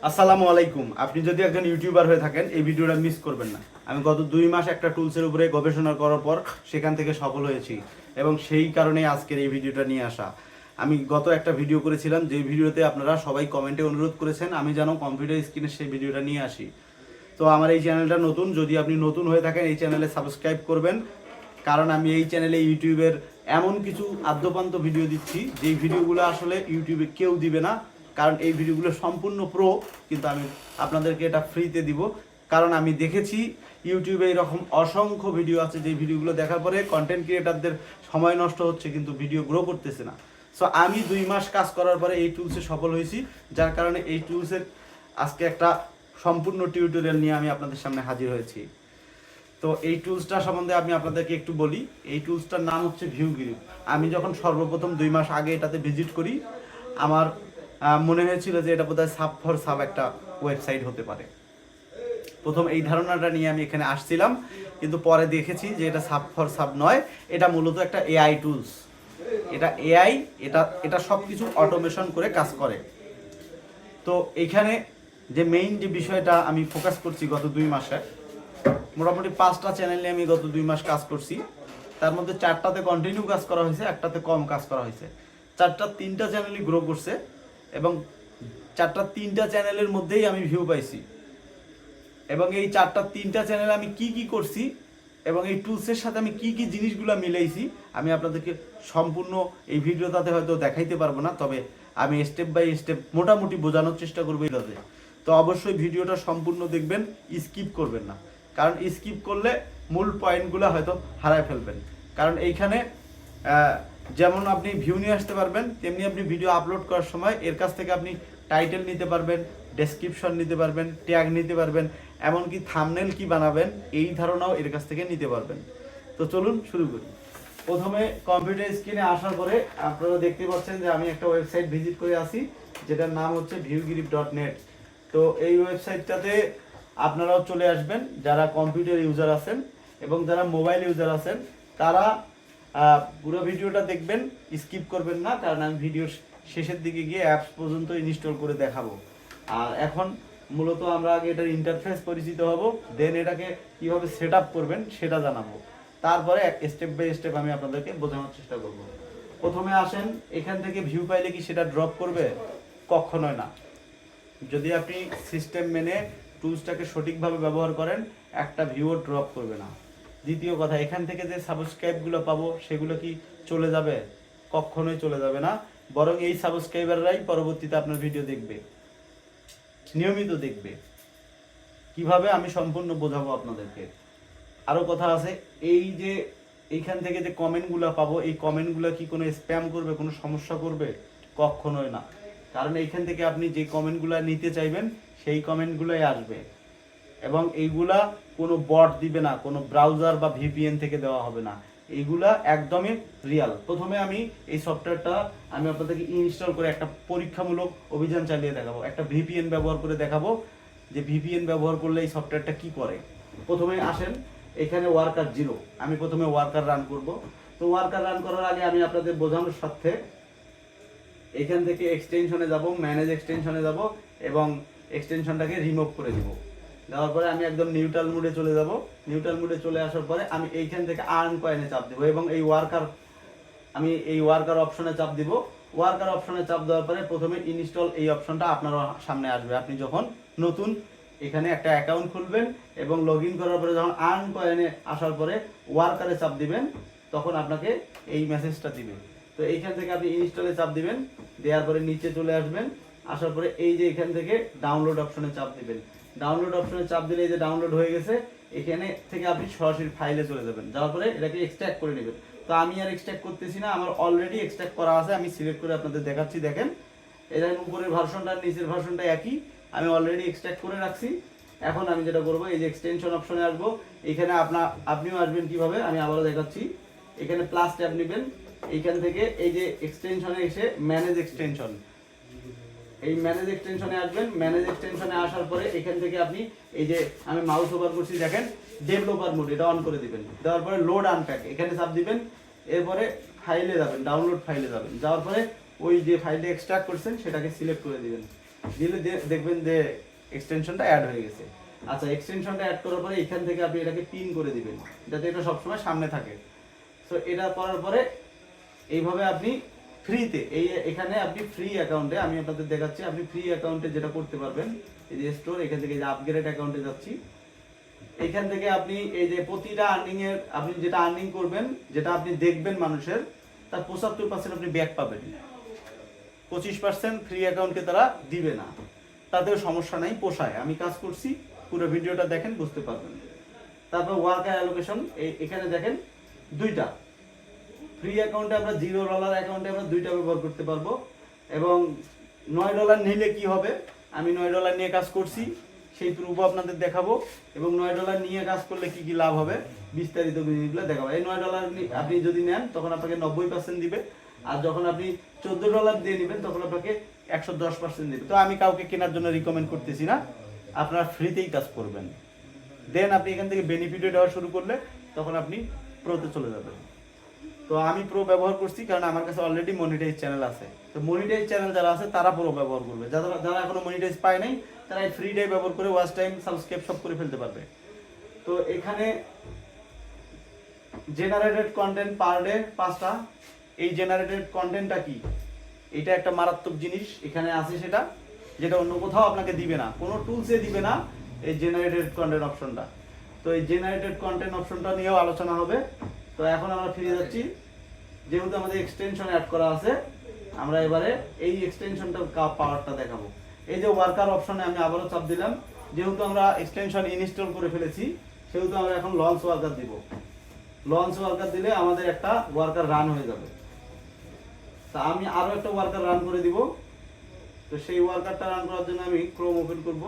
আসসালামু আলাইকুম। আপনি যদি একজন ইউটিউবার হয়ে থাকেন এই ভিডিওটা মিস করবেন না। আমি গত 2 মাস একটা টুলসের উপরে গবেষণা করার পর সেখান থেকে সফল হয়েছি এবং সেই কারণেই আজকের এই ভিডিওটা নিয়ে আসা। আমি গত একটা ভিডিও করেছিলাম যে ভিডিওতে আপনারা সবাই কমেন্টে অনুরোধ করেছেন আমি যেন কম্পিউটার স্ক্রিনে সেই ভিডিওটা নিয়ে আসি। তো আমার এই চ্যানেলটা নতুন, যদি আপনি নতুন হয়ে থাকেন এই চ্যানেলে সাবস্ক্রাইব করবেন, কারণ আমি এই চ্যানেলে ইউটিউবের এমন কিছু আদ্যপান্ত ভিডিও দিচ্ছি যেই ভিডিওগুলো আসলে ইউটিউবে কেউ দিবে না, কারণ এই ভিডিওগুলো সম্পূর্ণ প্রো, কিন্তু আমি আপনাদেরকে এটা ফ্রিতে দিব। কারণ আমি দেখেছি ইউটিউবে এরকম অসংখ্য ভিডিও আছে যে ভিডিওগুলো দেখার পরে কন্টেন্ট ক্রিয়েটারদের সময় নষ্ট হচ্ছে কিন্তু ভিডিও গ্রো করতেছে না। সো আমি 2 মাস কাজ করার পরে এই টুলসে সফল হয়েছি, যার কারণে এই টুলসের আজকে একটা সম্পূর্ণ টিউটোরিয়াল নিয়ে আমি আপনাদের সামনে হাজির হয়েছি। তো এই টুলসটা সম্বন্ধে আমি আপনাদেরকে একটু বলি। এই টুলসটার নাম হচ্ছে ভিউগ্রিপ। আমি যখন সর্বপ্রথম 2 মাস আগে এটাতে ভিজিট করি, আমার মনে হয়েছিল যে এটা বোধহয় সাব ফর সাব একটা ওয়েবসাইট হতে পারে। প্রথম এই ধারণাটা নিয়ে আমি এখানে আসছিলাম, কিন্তু পরে দেখেছি যে এটা সাব ফর সাব নয়, এটা মূলত একটা এআই টুলস। এটা এআই, এটা সব কিছু অটোমেশন করে কাজ করে। তো এখানে যে মেইন যে বিষয়টা আমি ফোকাস করছি গত 2 মাসে, মোটামুটি 5টা চ্যানেলে আমি গত 2 মাস কাজ করছি। তার মধ্যে 4টাতে কন্টিনিউ কাজ করা হয়েছে, একটাতে কম কাজ করা হয়েছে। 3টা চ্যানেলই গ্রো করছে এবং 3টা চ্যানেলের মধ্যেই আমি ভিউ পাইছি। এবং এই 3টা চ্যানেলে আমি কি কি করছি এবং এই টুলসের সাথে আমি কি কি জিনিসগুলো মিলাইছি আমি আপনাদেরকে সম্পূর্ণ এই ভিডিওটাতে হয়তো দেখাইতে পারবো না, তবে আমি স্টেপ বাই স্টেপ মোটামুটি বোঝানোর চেষ্টা করবো এটাতে। তো অবশ্যই ভিডিওটা সম্পূর্ণ দেখবেন, স্কিপ করবেন না, কারণ স্কিপ করলে মূল পয়েন্টগুলো হয়তো হারায় ফেলবেন। কারণ এইখানে যেমন আপনি ভিউ নিয়ে আসতে পারবেন, তেমনি আপনি ভিডিও আপলোড করার সময় এর কাছ থেকে আপনি টাইটেল নিতে পারবেন, ডেসক্রিপশন নিতে পারবেন, ট্যাগ নিতে পারবেন, এমনকি থাম্বনেল কি বানাবেন এই ধারণাও এর কাছ থেকে নিতে পারবেন। তো চলুন শুরু করি। প্রথমে কম্পিউটার স্ক্রিনে আসার পরে আপনারা দেখতে পাচ্ছেন যে আমি একটা ওয়েবসাইট ভিজিট করে আসি, যেটার নাম হচ্ছে viewgrip.net। তো এই ওয়েবসাইটটাতে আপনারাও চলে আসবেন যারা কম্পিউটার ইউজার আছেন, এবং যারা মোবাইল ইউজার আছেন তারা পুরো ভিডিওটা দেখবেন, স্কিপ করবেন না, কারণ আমি ভিডিওর শেষের দিকে গিয়ে অ্যাপস পর্যন্ত ইনস্টল করে দেখাবো। আর এখন মূলত আমরা আগে এটার ইন্টারফেস পরিচিত হব, দেন এটাকে কিভাবে সেট আপ করবেন সেটা জানাবো। তারপরে স্টেপ বাই স্টেপ আমি আপনাদেরকে বোঝানোর চেষ্টা করব। প্রথমে আসেন, এখান থেকে ভিউ পাইলে কি সেটা ড্রপ করবে? কখনোই না। যদি আপনি সিস্টেম মেনে টুলসটাকে সঠিকভাবে ব্যবহার করেন, একটা ভিউও ড্রপ করবে না। দ্বিতীয় কথা, এখান থেকে যে সাবস্ক্রাইবগুলো পাবো সেগুলো কি চলে যাবে? কখনোই চলে যাবে না, বরং এই সাবস্ক্রাইবাররাই পরবর্তীতে আপনার ভিডিও দেখবে, নিয়মিত দেখবে। কিভাবে আমি সম্পূর্ণ বোঝাবো আপনাদেরকে। আরও কথা আছে, এই যে এইখান থেকে যে কমেন্টগুলো পাবো, এই কমেন্টগুলো কি কোনো স্প্যাম করবে, কোনো সমস্যা করবে? কখনোই না, কারণ এইখান থেকে আপনি যে কমেন্টগুলো নিতে চাইবেন সেই কমেন্টগুলোই আসবে, এবং এইগুলা কোনো বট দিবে না, কোনো ব্রাউজার বা ভিপিএন থেকে দেওয়া হবে না, এইগুলা একদমই রিয়াল। প্রথমে আমি এই সফটওয়্যারটা আমি আপনাদেরকে ইনস্টল করে একটা পরীক্ষামূলক অভিযান চালিয়ে দেখাবো, একটা ভিপিএন ব্যবহার করে দেখাবো যে ভিপিএন ব্যবহার করলে এই সফটওয়্যারটা কি করে। প্রথমে আসেন এখানে ওয়ার্কার 0, আমি প্রথমে ওয়ার্কার রান করব। তো ওয়ার্কার রান করার আগে আমি আপনাদের বোঝানোর সাথে এখান থেকে এক্সটেনশনে যাব, ম্যানেজ এক্সটেনশনে যাব এবং এক্সটেনশনটাকে রিমুভ করে দিব। দেওয়ার পরে আমি একদম নিউট্রাল মোডে চলে যাব। নিউট্রাল মোডে চলে আসার পরে আমি এইখান থেকে আর্ন কয়েনে চাপ দেবো এবং এই ওয়ার্কার অপশনে চাপ দিব। ওয়ার্কার অপশনে চাপ দেওয়ার পরে প্রথমে ইনস্টল এই অপশনটা আপনার সামনে আসবে। আপনি যখন নতুন এখানে একটা অ্যাকাউন্ট খুলবেন এবং লগ ইন করার পরে যখন আর্ন কয়েনে আসার পরে ওয়ার্কারে চাপ দিবেন, তখন আপনাকে এই মেসেজটা দিবে। তো এইখান থেকে আপনি ইনস্টলে চাপ দিবেন, দেওয়ার পরে নিচে চলে আসবেন। আসার পরে এই যে এখান থেকে ডাউনলোড অপশনে চাপ দিবেন। ডাউনলোড অপশনে চাপ দিলে এই যে ডাউনলোড হয়ে গেছে, এখানে থেকে আপনি সরাসরি ফাইলে চলে যাবেন। যাওয়ার পরে এটাকে এক্সট্র্যাক্ট করে নেবেন। তো আমি আর এক্সট্র্যাক্ট করতেছি না, আমার অলরেডি এক্সট্র্যাক্ট করা আছে, আমি সিলেক্ট করে আপনাদের দেখাচ্ছি। দেখেন এটা উপরের ভার্সনটা নিচের ভার্সনটা একই, আমি অলরেডি এক্সট্র্যাক্ট করে রাখছি। এখন আমি যেটা করবো, এই যে এক্সটেনশন অপশনে আসবো, এখানে আপনিও আসবেন কিভাবে আমি আবারও দেখাচ্ছি। এখানে প্লাস ট্যাব নেবেন, এইখান থেকে এই যে এক্সটেনশনে এসে ম্যানেজ এক্সটেনশন, এই ম্যানেজ এক্সটেনশনে আসবেন। ম্যানেজ এক্সটেনশনে আসার পরে এখান থেকে আপনি এই যে আমি মাউস ওভার করছি, দেখেন ডেভেলপার মোড, এটা অন করে দিবেন। দেওয়ার পরে লোড আনপ্যাক এখানে চাপ দিবেন। এরপরে ফাইলে যাবেন, ডাউনলোড ফাইলে যাবেন। যাওয়ার পরে ওই যে ফাইলটা এক্সট্রাক্ট করছেন সেটাকে সিলেক্ট করে দিবেন। দিলে দেখবেন যে এক্সটেনশনটা অ্যাড হয়ে গেছে। আচ্ছা, এক্সটেনশনটা অ্যাড করার পরে এখান থেকে আপনি এটাকে পিন করে দিবেন যাতে এটা সবসময় সামনে থাকে। সো এটা করার পরে এইভাবে আপনি ফ্রিতে এখানে আপনি ফ্রি অ্যাকাউন্টে, আমি আপনাদের দেখাচ্ছি, আপনি ফ্রি অ্যাকাউন্টে যেটা করতে পারবেন, এই যে স্টোর, এখান থেকে যে আপগ্রেড অ্যাকাউন্টে যাচ্ছি, এখান থেকে আপনি এই যে প্রতিটা আর্নিং এর আপনি যেটা আর্নিং করবেন, যেটা আপনি দেখবেন মানুষের, তার 75% আপনি ব্যাক পাবেন। 25% ফ্রি অ্যাকাউন্টকে তারা দিবে না, তাতেও সমস্যা নাই, পোষায়। আমি কাজ করছি, পুরো ভিডিওটা দেখেন, বুঝতে পারবেন। তারপর ওয়ার্কার অ্যালোকেশন, এখানে দেখেন দুইটা ফ্রি অ্যাকাউন্টে আমরা $0 অ্যাকাউন্টে আমরা দুইটা ব্যবহার করতে পারবো। এবং $9 নিলে কি হবে, আমি $9 নিয়ে কাজ করছি, সেই প্রুফও আপনাদের দেখাবো, এবং $9 নিয়ে কাজ করলে কি কি লাভ হবে বিস্তারিত জিনিসগুলো দেখাবো। এই $9 আপনি যদি নেন তখন আপনাকে 90% দিবে, আর যখন আপনি $14 দিয়ে নেবেন তখন আপনাকে 110% দিবে। তো আমি কাউকে কেনার জন্য রিকমেন্ড করতেছি না, আপনারা ফ্রিতেই কাজ করবেন। দেন আপনি এখান থেকে বেনিফিট দেওয়া শুরু করলে তখন আপনি প্রোতে চলে যাবেন। তো আমি প্রো ব্যবহার করছি কারণ আমার কাছে অলরেডি মনিটাইজ চ্যানেল আছে। তো মনিটাইজ চ্যানেল যারা আছে তারা প্রো ব্যবহার করবে, যারা এখনো মনিটাইজ পায় নাই তারা এই ফ্রি ডে ব্যবহার করে ওয়াচ টাইম সাবস্ক্রাইব সব করে ফেলতে পারবে। তো এখানে জেনারেটেড কন্টেন্ট পার ডে 5টা। এই জেনারেটেড কন্টেন্টটা কি, এটা একটা মারাত্মক জিনিস এখানে আছে, সেটা যেটা অন্য কোথাও আপনাকে দিবে না, কোনো টুলসে দিবে না এই জেনারেটেড কন্টেন্ট অপশনটা। তো এই জেনারেটেড কন্টেন্ট অপশনটা নিয়েও আলোচনা হবে। তো এখন আমরা ফিরে যাচ্ছি, যেহেতু আমাদের এক্সটেনশন অ্যাড করা আছে, আমরা এবারে এই এক্সটেনশনটার পাওয়ারটা দেখাবো। এই যে ওয়ার্কার অপশনে আমি আবারও চাপ দিলাম, যেহেতু আমরা এক্সটেনশন ইনস্টল করে ফেলেছি সেহেতু আমরা এখন লঞ্চ ওয়ার্কার দিব। লঞ্চ ওয়ার্কার দিলে আমাদের একটা ওয়ার্কার রান হয়ে যাবে। তা আমি আরো একটা ওয়ার্কার রান করে দিব। তো সেই ওয়ার্কারটা রান করার জন্য আমি ক্রোম ওপেন করব,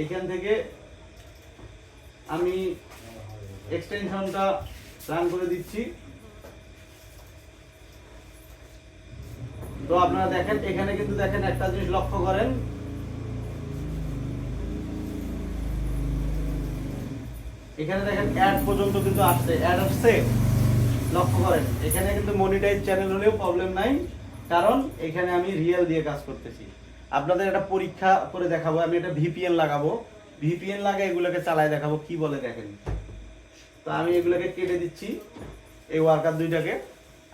এইখান থেকে আমি এক্সটেনশনটা রান করে দিচ্ছি। তো আপনারা দেখেন এখানে কিন্তু দেখেন একটা জিনিস লক্ষ্য করেন, এখানে দেখেন অ্যাড পর্যন্ত কিন্তু আসছে, অ্যাড আসছে, লক্ষ্য করেন। এখানে কিন্তু মনিটাইজ চ্যানেল হলেও প্রবলেম নাই, কারণ এখানে আমি রিয়েল দিয়ে কাজ করতেছি। আপনাদের একটা পরীক্ষা করে দেখাবো, আমি একটা ভিপিএন লাগাবো, ভিপিএন লাগিয়ে এগুলোকে চালায় দেখাবো কি বলে দেখেন। তো আমি এগুলোকে কেটে দিচ্ছি, এই ওয়ার্কার দুইটাকে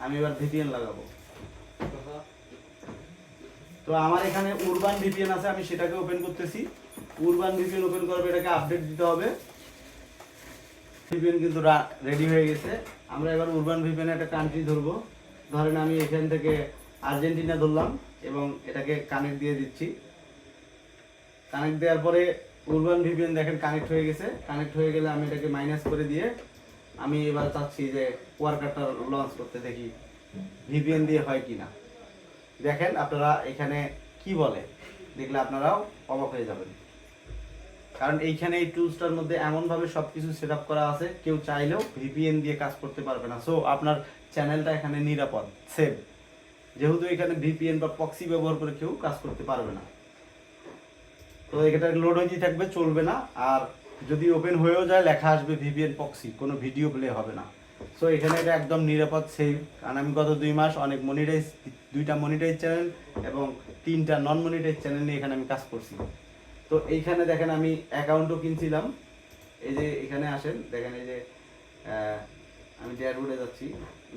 আমি এবার ভিপিএন লাগাবো। তো আমার এখানে উরবান ভিপিএন আছে, আমি সেটাকে ওপেন করতেছি। উরবান ভিপিএন ওপেন করবে, এটাকে আপডেট দিতে হবে। ভিপিএন কিন্তু রেডি হয়ে গেছে। আমরা এবার উরবান ভিপিএন একটা কান্ট্রি ধরবো, ধরেন আমি এখান থেকে আর্জেন্টিনা ধরলাম এবং এটাকে কানেক্ট দিয়ে দিচ্ছি। কানেক্ট দেওয়ার পরে উরবান ভিপিএন দেখেন কানেক্ট হয়ে গেছে। কানেক্ট হয়ে গেলে আমি এটাকে মাইনাস করে দিয়ে আমি এবার চাচ্ছি যে ওয়ার্কারটা লঞ্চ করতে, দেখি ভিপিএন দিয়ে হয় কিনা। দেখেন আপনারা এখানে কি বলে, দেখলে আপনারাও অবাক হয়ে যাবেন, কারণ এইখানে এই টুলসটার মধ্যে এমনভাবে সবকিছু সেট আপ করা আছে, কেউ চাইলেও ভিপিএন দিয়ে কাজ করতে পারবে না। সো আপনার চ্যানেলটা এখানে নিরাপদ, সেভ, যেহেতু এখানে ভিপিএন বা প্রক্সি ব্যবহার করে কেউ কাজ করতে পারবে না। তো এটা লোড হয়েই থাকবে, চলবে না। আর যদি ওপেন হয়েও যায় লেখা আসবে ভিপিএন প্রক্সি, কোনো ভিডিও প্লে হবে না। সো এখানে এটা একদম নিরাপদ, সেভ। কারণ আমি গত 2 মাস অনেক মনিটাইজ, 2টা মনিটাইজ চ্যানেল এবং 3টা নন মনিটাইজ চ্যানেল নিয়ে এখানে আমি কাজ করছি। তো এইখানে দেখেন আমি অ্যাকাউন্টও কিনছিলাম, এই যে এখানে আসেন দেখেন, এই যে আমি ড্যাশবোর্ডে যাচ্ছি,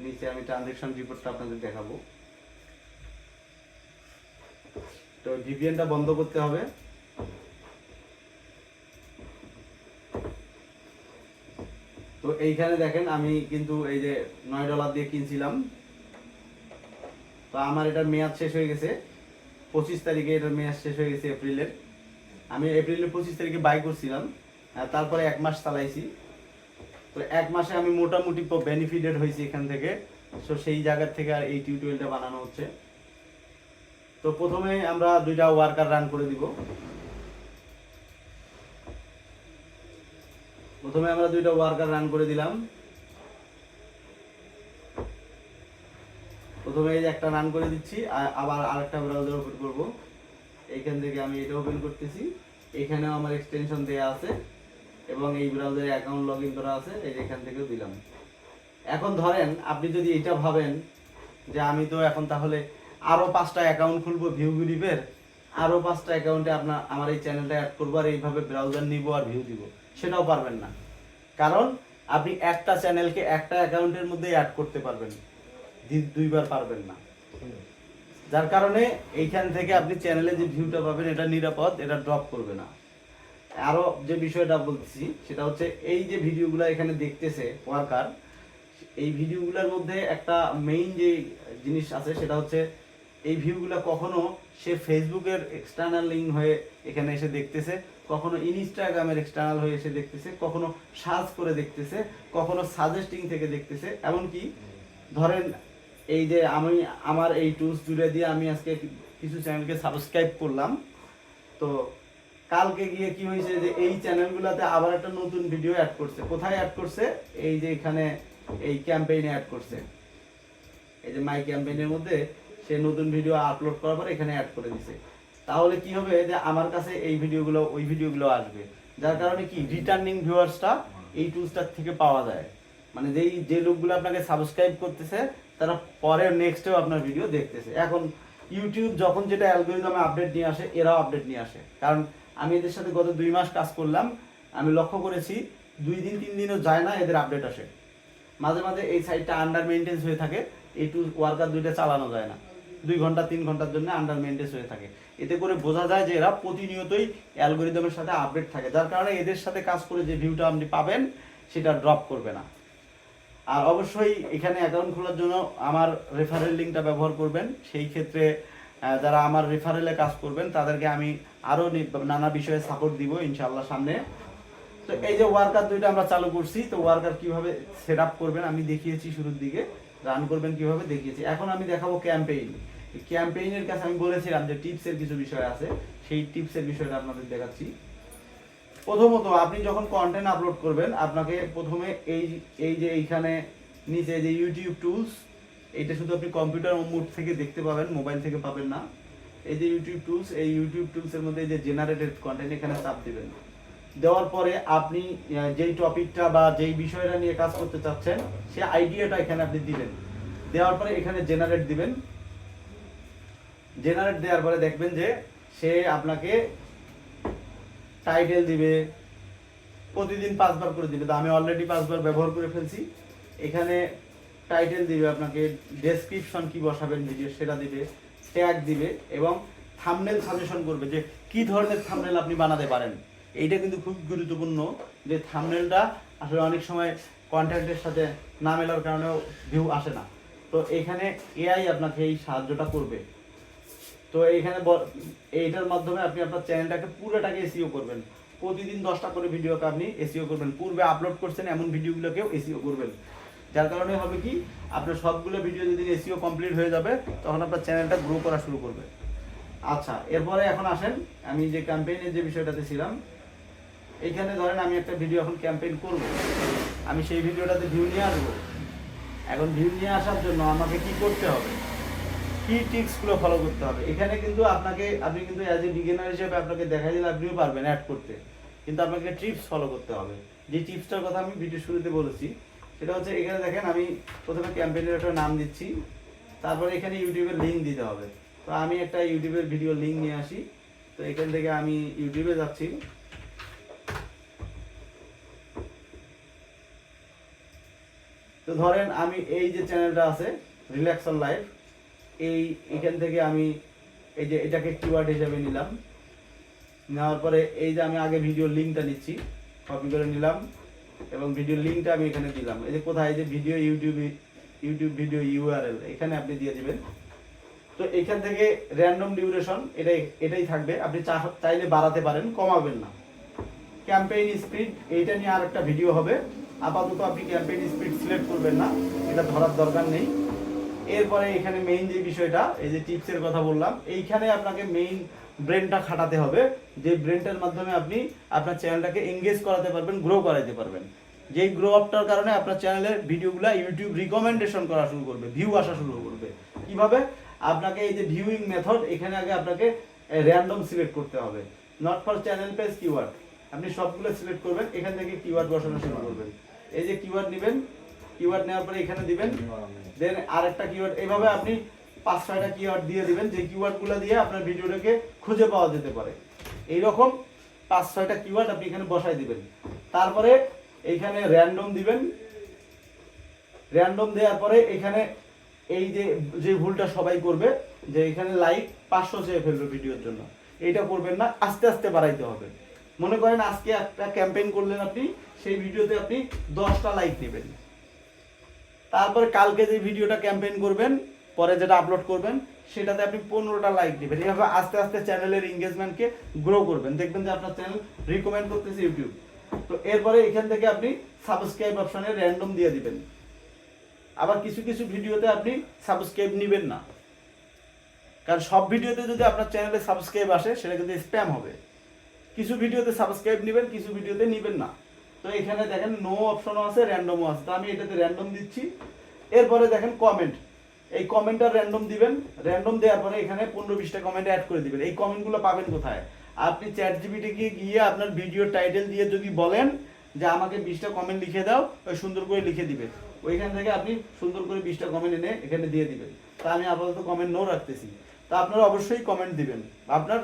নিচে আমি ট্রানজ্যাকশন রিপোর্টটা আপনাদের দেখাবো। তো ভিপিএনটা বন্ধ করতে হবে। তো এইখানে দেখেন আমি কিন্তু এই যে $9 দিয়ে কিনছিলাম। তো আমার এটার মেয়াদ শেষ হয়ে গেছে 25 তারিখে, এটার মেয়াদ শেষ হয়ে গেছে এপ্রিলের। আমি এপ্রিলের 25 তারিখে বাই করছিলাম, তারপরে 1 মাস চালাইছি। তো 1 মাসে আমি মোটামুটি বেনিফিটেড হয়েছি এখান থেকে। তো সেই জায়গা থেকে আর এই টিউটোরিয়ালটা বানানো হচ্ছে। তো প্রথমে আমরা 2টা ওয়ার্কার রান করে দিব। প্রথমে আমরা 2টা ওয়ার্কার রান করে দিলাম। প্রথমে এই যে একটা রান করে দিচ্ছি, আবার আরেকটা ব্রাউজার ওপেন করব। এইখান থেকে আমি এটা ওপেন করতেছি, এখানেও আমার এক্সটেনশন দেয়া আছে এবং এই ব্রাউজারে অ্যাকাউন্ট লগইন করা আছে, এই যে এখান থেকেও দিলাম। এখন ধরেন আপনি যদি এটা ভাবেন যে আমি তো এখন তাহলে আরো 5টা অ্যাকাউন্ট খুলবো ভিউ বিলিভের, আরো 5টা অ্যাকাউন্টে আমার এই চ্যানেলটা অ্যাড করবো আর এইভাবে ব্রাউজার নিব আর ভিউ দিব, সেটাও পারবেন না। কারণ আপনি একটা চ্যানেলকে একটা অ্যাকাউন্টের মধ্যে অ্যাড করতে পারবেন, দুইবার পারবেন না। যার কারণে এইখান থেকে আপনি চ্যানেলে যে ভিউটা পাবেন এটা নিরাপদ, এটা ড্রপ করবে না। আরো যে বিষয়টা বলছি সেটা হচ্ছে এই যে ভিডিওগুলো এখানে দেখতেছে ওয়ার্কার, এই ভিডিওগুলোর মধ্যে একটা মেইন যে জিনিস আছে সেটা হচ্ছে এই ভিউগুলো কখনো সে ফেসবুকের এক্সটার্নাল লিঙ্ক হয়ে এখানে এসে দেখতেছে, কখনো ইনস্টাগ্রামের এক্সটার্নাল হয়ে এসে দেখতেছে, কখনো সার্চ করে দেখতেছে, কখনো সাজেস্টিং থেকে দেখতেছে। এমনকি ধরেন এই যে আমি আমার এই টুলস জুড়ে দিয়ে আমি আজকে কিছু চ্যানেলকে সাবস্ক্রাইব করলাম, তো কালকে গিয়ে কি হয়েছে যে এই চ্যানেলগুলোতে আবার একটা নতুন ভিডিও অ্যাড করছে। কোথায় অ্যাড করছে? এই যে এখানে এই ক্যাম্পেইনে অ্যাড করছে, এই যে মাই ক্যাম্পেইনের মধ্যে সে নতুন ভিডিও আপলোড করার পর এখানে অ্যাড করে দিছে। তাহলে কি হবে যে আমার কাছে এই ভিডিওগুলো ওই ভিডিওগুলো আসবে, যার কারণে কি রিটার্নিং ভিউয়ার্সটা এই টুলসটার থেকে পাওয়া যায়। মানে যে লোকগুলো আপনাকে সাবস্ক্রাইব করতেছে তারা পরে নেক্সটেও আপনার ভিডিও দেখতেছে। এখন ইউটিউব যখন যেটা অ্যালগরিদমে আপডেট নিয়ে আসে, এরাও আপডেট নিয়ে আসে। কারণ আমি এদের সাথে গত 2 মাস কাজ করলাম, আমি লক্ষ্য করেছি 2 দিন 3 দিনও যায় না এদের আপডেট আসে। মাঝে মাঝে এই সাইটটা আন্ডার মেইনটেন্স হয়ে থাকে, এই টুল ওয়ার্কার দুইটা চালানো যায় না, 2 ঘন্টা 3 ঘন্টার জন্য আন্ডার মেইনটেন্স হয়ে থাকে। এতে করে বোঝা যায় যে এরা প্রতিনিয়তই অ্যালগরিদমের সাথে আপডেট থাকে, যার কারণে এদের সাথে কাজ করে যে ভিউটা আপনি পাবেন সেটা ড্রপ করবে না। আর অবশ্যই এখানে অ্যাকাউন্ট খোলার জন্য আমার রেফারেল লিঙ্কটা ব্যবহার করবেন। সেই ক্ষেত্রে যারা আমার রেফারেলে কাজ করবেন তাদেরকে আমি আরও নানা বিষয়ে সাপোর্ট দিব ইনশাআল্লাহ সামনে। তো এই যে ওয়ার্কার দুইটা আমরা চালু করছি, তো ওয়ার্কার কিভাবে সেট আপ করবেন আমি দেখিয়েছি, শুরুর দিকে রান করবেন কিভাবে দেখিয়েছি। এখন আমি দেখাবো ক্যাম্পেইন। ক্যাম্পেইনের কাছে আমি বলেছিলাম যে টিপসের কিছু বিষয় আছে, সেই টিপসের বিষয়টা আপনাদের দেখাচ্ছি। প্রথমত আপনি যখন কন্টেন্ট আপলোড করবেন আপনাকে প্রথমে এই যে এইখানে নিচে যে ইউটিউব টুলস, এইটা শুধু আপনি কম্পিউটার মোড থেকে দেখতে পাবেন, মোবাইল থেকে পাবেন না। এই যে ইউটিউব টুলস, এই ইউটিউব টুলসের মধ্যে এই যে জেনারেটেড কন্টেন্ট এখানে চাপ দিবেন। দেওয়ার পরে আপনি যেই টপিকটা বা যেই বিষয়টা নিয়ে কাজ করতে চাচ্ছেন সেই আইডিয়াটা এখানে আপনি দিবেন। দেওয়ার পরে এখানে জেনারেট দিবেন। জেনারেট দেওয়ার পরে দেখবেন যে সে আপনাকে টাইটেল দিবে, প্রতিদিন 5 বার করে দিবে। তো আমি অলরেডি 5 বার ব্যবহার করে ফেলছি। এখানে টাইটেল দিবে, আপনাকে ডেসক্রিপশন কি বসাবেন ভিডিও সেটা দিবে, ট্যাগ দিবে এবং থাম্বনেল সাজেশন করবে যে কি ধরনের থাম্বনেল আপনি বানাতে পারেন। এইটা কিন্তু খুব গুরুত্বপূর্ণ যে থাম্বনেলটা আসলে অনেক সময় কন্টেন্টের সাথে না মেলার কারণেও ভিউ আসে না। তো এখানে এআই আপনাকে এই সাহায্যটা করবে। তো এইখানে এইটার মাধ্যমে আপনি আপনার চ্যানেলটাকে পুরোটাকে এসইও করবেন। প্রতিদিন 10টা করে ভিডিওকে আপনি এসইও করবেন। পূর্বে আপলোড করছেন এমন ভিডিওগুলোকেও এসইও করবেন। যার কারণে হবে কি আপনার সবগুলো ভিডিও যদি এসইও কমপ্লিট হয়ে যাবে তখন আপনার চ্যানেলটা গ্রো করা শুরু করবে। আচ্ছা, এরপরে এখন আসেন আমি যে ক্যাম্পেইনের যে বিষয়টাতে ছিলাম, এইখানে ধরেন আমি একটা ভিডিও এখন ক্যাম্পেইন করব, আমি সেই ভিডিওটাতে ভিউ নিয়ে আসবো। এখন ভিউ নিয়ে আসার জন্য আমাকে কি করতে হবে, কি টিপসগুলো ফলো করতে হবে। এখানে কিন্তু আপনি কিন্তু অ্যাজ এ বিগিনার হিসেবে আপনাকে দেখাই দিলে আপনিও পারবেন অ্যাড করতে, কিন্তু আপনাকে টিপস ফলো করতে হবে। যে টিপসটার কথা আমি ভিডিও শুরুতে বলেছি সেটা হচ্ছে এখানে দেখেন আমি প্রথমে ক্যাম্পেইনের একটা নাম দিচ্ছি, তারপরে এখানে ইউটিউবের লিঙ্ক দিতে হবে। তো আমি একটা ইউটিউবের ভিডিও লিঙ্ক নিয়ে আসি। তো এখান থেকে আমি ইউটিউবে যাচ্ছি। তো ধরেন আমি এই যে চ্যানেলটা আছে রিল্যাক্সন লাইফ, এইখান থেকে আমি এই যে এটাকে কিওয়ার্ড হিসেবে নিলাম। নেওয়ার পরে এই যে আমি আগে ভিডিও লিঙ্কটা নিচ্ছি, কপি করে নিলাম এবং ভিডিও লিঙ্কটা আমি এখানে দিলাম। এই যে কোথায়, এই যে ভিডিও ইউটিউব ভিডিও ইউআরএল এখানে আপনি দিয়ে দিবেন। তো এখান থেকে র্যান্ডম ডিউরেশন এটাই থাকবে, আপনি চাইলে বাড়াতে পারেন, কমাবেন না। ক্যাম্পেইন স্পিড এইটা নিয়ে আর একটা ভিডিও হবে, আপাতত আপনি ক্যাম্পেইন স্পিড সিলেক্ট করবেন না, এটা ধরার দরকার নেই। এরপরে এখানে মেইন যে বিষয়টা, এই যে টিপসের কথা বললাম, এইখানে আপনাকে মেইন ব্রেনটা খাটাতে হবে, যে ব্রেনটার মাধ্যমে আপনি আপনার চ্যানেলটাকে এঙ্গেজ করাতে পারবেন, গ্রো করাতে পারবেন। যেই গ্রো আপটার কারণে আপনার চ্যানেলের ভিডিওগুলো ইউটিউব রিকমেন্ডেশন করা শুরু করবে, ভিউ আসা শুরু করবে। কিভাবে? আপনাকে এই যে ভিউইং মেথড, এখানে আগে আপনাকে র্যান্ডম সিলেক্ট করতে হবে, not for channel page keyword. আপনি সবগুলো সিলেক্ট করবেন, এখান থেকে কিওয়ার্ড বসানো শুরু করবেন। এই যে কিওয়ার্ড নেবেন, কিওয়ার্ড নেওয়ার পরে এখানে দিবেন, দেন আরেকটা কিওয়ার্ড। এইভাবে আপনি 5-6টা কিওয়ার্ড দিয়ে দিবেন, যে কিওয়ার্ডগুলো দিয়ে আপনার ভিডিওটাকে খুঁজে পাওয়া যেতে পারে। এইরকম 5-6টা কিওয়ার্ড আপনি এখানে বসাই দিবেন। তারপরে এইখানে র্যান্ডম দিবেন। র্যান্ডম দেওয়ার পরে এখানে এই যে ভুলটা সবাই করবে, যে এখানে লাইক 500 চেয়ে ফেলবে ভিডিওর জন্য, এইটা করবেন না, আস্তে আস্তে বাড়াইতে হবে। মনে করেন আজকে একটা ক্যাম্পেইন করলেন আপনি, সেই ভিডিওতে আপনি 10টা লাইক নেবেন। তারপরে কালকে যে ভিডিওটা ক্যাম্পেইন করবেন, পরে যেটা আপলোড করবেন, সেটাতে আপনি 15টা লাইক নেবেন। এইভাবে আস্তে আস্তে চ্যানেলের এঙ্গেজমেন্টকে গ্রো করবেন, দেখবেন যে আপনার চ্যানেল রিকমেন্ড করতেছে ইউটিউব। তো এরপরে এখান থেকে আপনি সাবস্ক্রাইব অপশনে র্যান্ডম দিয়ে দিবেন। আবার কিছু কিছু ভিডিওতে আপনি সাবস্ক্রাইব নেবেন না, কারণ সব ভিডিওতে যদি আপনার চ্যানেলে সাবস্ক্রাইব আসে সেটা কিন্তু স্প্যাম হবে। কিছু ভিডিওতে সাবস্ক্রাইব নেবেন, কিছু ভিডিওতে নেবেন না। তো এখানে দেখেন নো অপশনও আছে, র্যান্ডমও আছে, তো আমি এটাতে র্যান্ডম দিচ্ছি। এরপরে দেখেন কমেন্ট, এই কমেন্টটা র্যান্ডম দিবেন। র্যান্ডম দেওয়ার পরে এখানে 15-20টা কমেন্ট অ্যাড করে দিবেন। এই কমেন্টগুলো পাবেন কোথায়? আপনি চ্যাটজিপিটিতে গিয়ে আপনার ভিডিও টাইটেল দিয়ে যদি বলেন যে আমাকে 20টা কমেন্ট লিখে দাও, ওই সুন্দর করে লিখে দিবে। ওইখান থেকে আপনি সুন্দর করে 20টা কমেন্ট এনে এখানে দিয়ে দিবেন। তা আমি আপাতত কমেন্ট নো রাখতেছি। তা আপনারা অবশ্যই কমেন্ট দিবেন। আপনার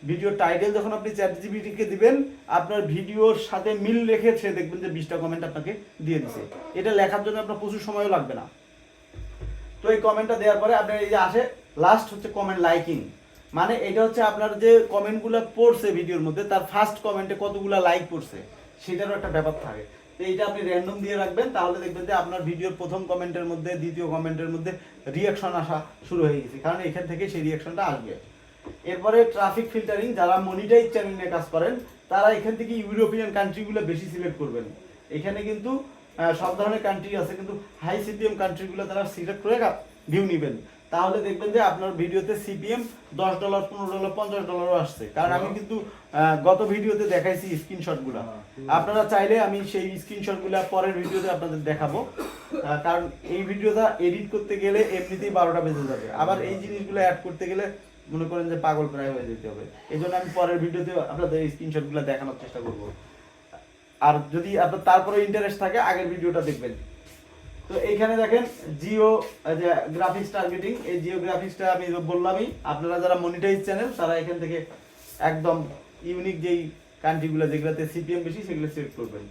ভিডিও টাইটেল যখন আপনি চ্যাটজিপিটিকে দিবেন, আপনার ভিডিওর সাথে মিল রেখে সে দেখবেন যে 20টা কমেন্ট আপনাকে দিয়ে দিছে। এটা লেখার জন্য আপনার প্রচুর সময়ও লাগবে না। তো এই কমেন্টটা দেওয়ার পরে আপনার এই যে আসে লাস্ট হচ্ছে কমেন্ট লাইকিং, মানে এটা হচ্ছে আপনার যে কমেন্টগুলো পড়ছে ভিডিওর মধ্যে, তার ফার্স্ট কমেন্টে কতগুলো লাইক পড়ছে সেটারও একটা ব্যাপার থাকে। তো এইটা আপনি র্যান্ডম দিয়ে রাখবেন, তাহলে দেখবেন যে আপনার ভিডিওর প্রথম কমেন্টের মধ্যে, দ্বিতীয় কমেন্টের মধ্যে রিয়াকশন আসা শুরু হয়ে গেছে, কারণ এখান থেকে সেই রিয়াকশনটা আসবে। এরপরে ট্রাফিক ফিল্টারিং, যারা মনিটাইজ চ্যানেল নিয়ে কাজ করেন তারা এখান থেকে ইউরোপিয়ান কান্ট্রিগুলো বেশি সিলেক্ট করবেন। এখানে কিন্তু সব ধরনের কান্ট্রি আছে, কিন্তু হাই সিপিএম কান্ট্রিগুলো তারা সিলেক্ট করে ভিউ নেবেন। তাহলে দেখবেন যে আপনার ভিডিওতে সিপিএম $10, $15, $50 আসছে। কারণ আমি কিন্তু গত ভিডিওতে দেখাইছি স্ক্রিনশটগুলো। আপনারা চাইলে আমি সেই স্ক্রিনশটগুলো পরের ভিডিওতে আপনাদের দেখাবো, কারণ এই ভিডিওটা এডিট করতে গেলে এমনিতেই 12টা বেজে যাবে, আবার এই জিনিসগুলো অ্যাড করতে গেলে মনে করেন যে পাগল প্রায় হয়ে যেতে হবে। এই জন্য আমি পরের ভিডিওতে আপনাদের এই স্ক্রিনশটগুলো দেখানোর চেষ্টা করব। আর যদি আপনার তারপরে ইন্টারেস্ট থাকে আগের ভিডিওটা দেখবেন। তো এইখানে দেখেন জিও যে গ্রাফিক্স টার্গেটিং, এই জিও গ্রাফিক্সটা আমি বললামই, আপনারা যারা মনিটাইজ চ্যানেল তারা এখান থেকে একদম ইউনিক যেই কান্ট্রিগুলো যেগুলোতে সিপিএম বেশি সেগুলো সিলেক্ট করবেন।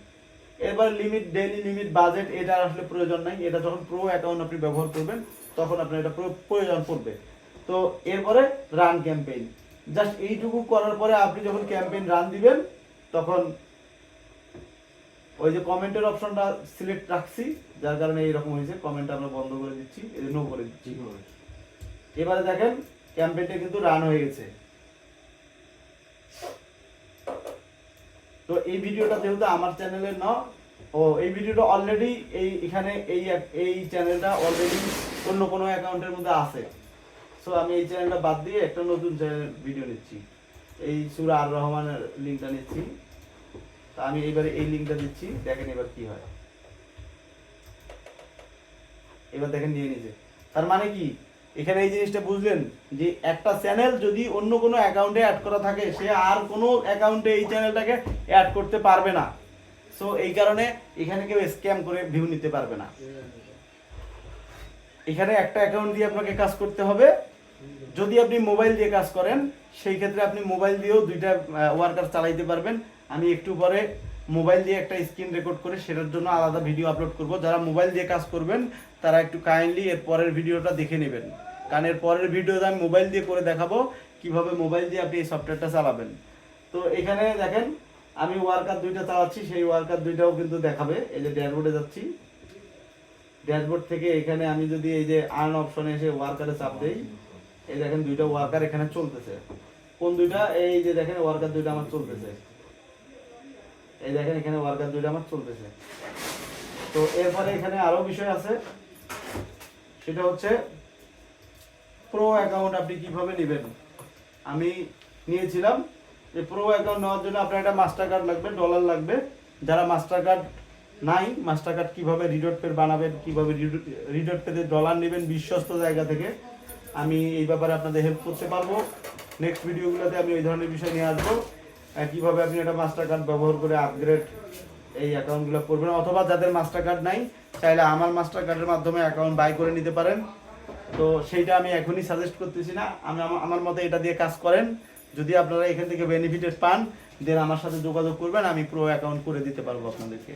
এবার লিমিট, ডেইলি লিমিট, বাজেট এটা আসলে প্রয়োজন নাই। এটা যখন প্রো অ্যাকাউন্ট আপনি ব্যবহার করবেন তখন আপনার এটা প্রয়োজন পড়বে। তো এরপরে রান ক্যাম্পেইন, জাস্ট এইটুকু করার পরে আপনি যখন ক্যাম্পেইন রান দিবেন তখন ওই যে কমেন্টের অপশনটা সিলেক্ট রাখছি, যার কারণে এইরকম হয়েছে। কমেন্ট আমরা বন্ধ করে দিচ্ছি, এই নো করে দিচ্ছি। এবারে দেখেন ক্যাম্পেইনটা কিন্তু রান হয়ে গেছে। তো এই ভিডিওটা যেহেতু আমার চ্যানেলের না, এই ভিডিওটা অলরেডি এখানে এই চ্যানেলটা অলরেডি অন্য কোনো অ্যাকাউন্টের মধ্যে আছে। সো আমি এই চ্যানেলটা বাদ দিয়ে একটা নতুন চ্যানেল ভিডিও নিচ্ছি, এই সূরা আর রহমানের লিংকটা নিচ্ছি। তা আমি এইবারে এই লিংকটা দিচ্ছি, দেখেন এবার কি হয়। এবার দেখেন নিয়ে নিয়েছে। তার মানে কি, এখানে এই জিনিসটা বুঝলেন যে একটা চ্যানেল যদি অন্য কোনো অ্যাকাউন্টে অ্যাড করা থাকে, সে আর কোনো অ্যাকাউন্টে এই চ্যানেলটাকে অ্যাড করতে পারবে না। সো এই কারণে এখানে কেউ স্ক্যাম করে ভিউ নিতে পারবে না। এখানে একটা অ্যাকাউন্ট দিয়ে আপনাকে কাজ করতে হবে। যদি আপনি মোবাইল দিয়ে কাজ করেন সেই ক্ষেত্রে আপনি মোবাইল দিয়েও 2টা ওয়ার্কার চালাইতে পারবেন। আমি একটু পরে মোবাইল দিয়ে একটা স্ক্রিন রেকর্ড করে সেটার জন্য আলাদা ভিডিও আপলোড করব। যারা মোবাইল দিয়ে কাজ করবেন তারা একটু কাইন্ডলি এর পরের ভিডিওটা দেখে নেবেন, কারণ এর পরের ভিডিওতে আমি মোবাইল দিয়ে করে দেখাবো কিভাবে মোবাইল দিয়ে আপনি এই সফটওয়্যারটা চালাবেন। তো এখানে দেখেন আমি ওয়ার্কার 2টা চালাচ্ছি, সেই ওয়ার্কার 2টাও কিন্তু দেখাবে। এই যে ড্যাশবোর্ডে যাচ্ছি, ড্যাশবোর্ড থেকে এখানে আমি যদি এই যে আর্ন অপশনে এসে ওয়ার্কারে চাপ দেই, এই দেখেন 2টা ওয়ার্কার এখানে চলতেছে। কোন 2টা? এই যে দেখেন ওয়ার্কার 2টা আমার চলতেছে, এই দেখেন এখানে ওয়ার্কার 2টা আমার চলতেছে। তো এরপরে এখানে আরো বিষয় আছে, সেটা হচ্ছে প্রো অ্যাকাউন্ট আপনি কিভাবে নেবেন। আমি নিয়েছিলাম যে প্রো অ্যাকাউন্ট নেওয়ার জন্য আপনার একটা মাস্টার কার্ড লাগবে, ডলার লাগবে। যারা মাস্টার কার্ড নাই, মাস্টার কার্ড কিভাবে রিডট পে বানাবেন, কিভাবে রিডট পেতে ডলার নেবেন বিশ্বস্ত জায়গা থেকে, আমি এই ব্যাপারে আপনাদের হেল্প করতে পারবো। নেক্সট ভিডিওগুলোতে আমি ওই ধরনের বিষয় নিয়ে আসবো, কিভাবে আপনি একটা মাস্টার কার্ড ব্যবহার করে আপগ্রেড এই অ্যাকাউন্টগুলো করবেন। অথবা যাদের মাস্টার কার্ড নাই, চাইলে আমার মাস্টার কার্ডের মাধ্যমে অ্যাকাউন্ট বাই করে নিতে পারেন। তো সেইটা আমি এখনই সাজেস্ট করতেছি না, আমি আমার মতে এটা দিয়ে কাজ করেন। যদি আপনারা এখান থেকে বেনিফিটেড পান দেন আমার সাথে যোগাযোগ করবেন, আমি প্রো অ্যাকাউন্ট করে দিতে পারবো আপনাদেরকে।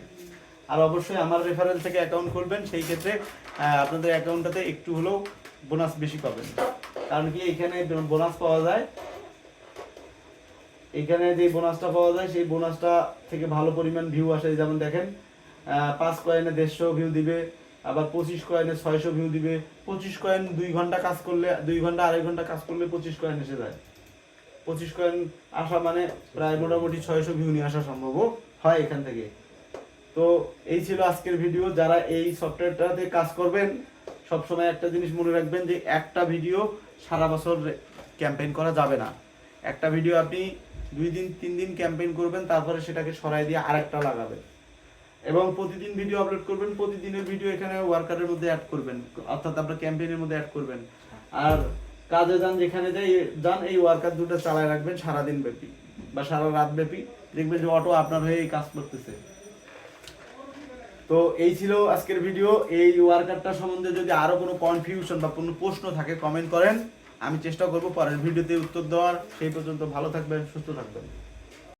আর অবশ্যই আমার রেফারেল থেকে অ্যাকাউন্ট খুলবেন, সেই ক্ষেত্রে আপনাদের অ্যাকাউন্টটাতে একটু হলেও বোনাস বেশি পাবেন। কারণ কি এখানে বোনাস পাওয়া যায়, এখানে যে বোনাসটা পাওয়া যায় সেই বোনাসটা থেকে ভালো পরিমাণ ভিউ আসে। যেমন দেখেন 5 কয়েনে 150 ভিউ দিবে, আবার 25 কয়েনে 600 ভিউ দিবে। 25 কয়েন 2 ঘন্টা কাজ করলে, 2 ঘন্টা 2.5 ঘন্টা কাজ করলে 25 কয়েন এসে যায়। 25 কয়েন আসা মানে প্রায় মোটামুটি 600 ভিউ নিয়ে আসা সম্ভব হয় এখান থেকে। তো এই ছিল আজকের ভিডিও। যারা এই সফটওয়্যারটাতে কাজ করবেন সবসময় একটা জিনিস মনে রাখবেন যে একটা ভিডিও সারা বছর ক্যাম্পেইন করা যাবে না। একটা ভিডিও আপনি 2 দিন 3 দিন ক্যাম্পেইন করবেন, তারপরে সেটাকে সরাই দিয়ে আরেকটা লাগাবেন। এবং প্রতিদিন ভিডিও আপলোড করবেন, প্রতিদিনের ভিডিও এখানে ওয়ার্কারের মধ্যে অ্যাড করবেন, অর্থাৎ আপনার ক্যাম্পেইনের মধ্যে অ্যাড করবেন। আর কাজে যান, যেখানে যান এই ওয়ার্কার দুটো চালায় রাখবেন সারাদিন ব্যাপী বা সারা রাত ব্যাপী, দেখবেন যে অটো আপনার হয়ে এই কাজ করতেছে। তো এই ছিল আজকের ভিডিও। এই ওয়ার্কারটা সম্বন্ধে যদি আরো কোনো কনফিউশন বা কোনো প্রশ্ন থাকে কমেন্ট করেন, আমি চেষ্টা করব পরের ভিডিওতে উত্তর দেওয়ার। সেই পর্যন্ত ভালো থাকবেন, সুস্থ থাকবেন।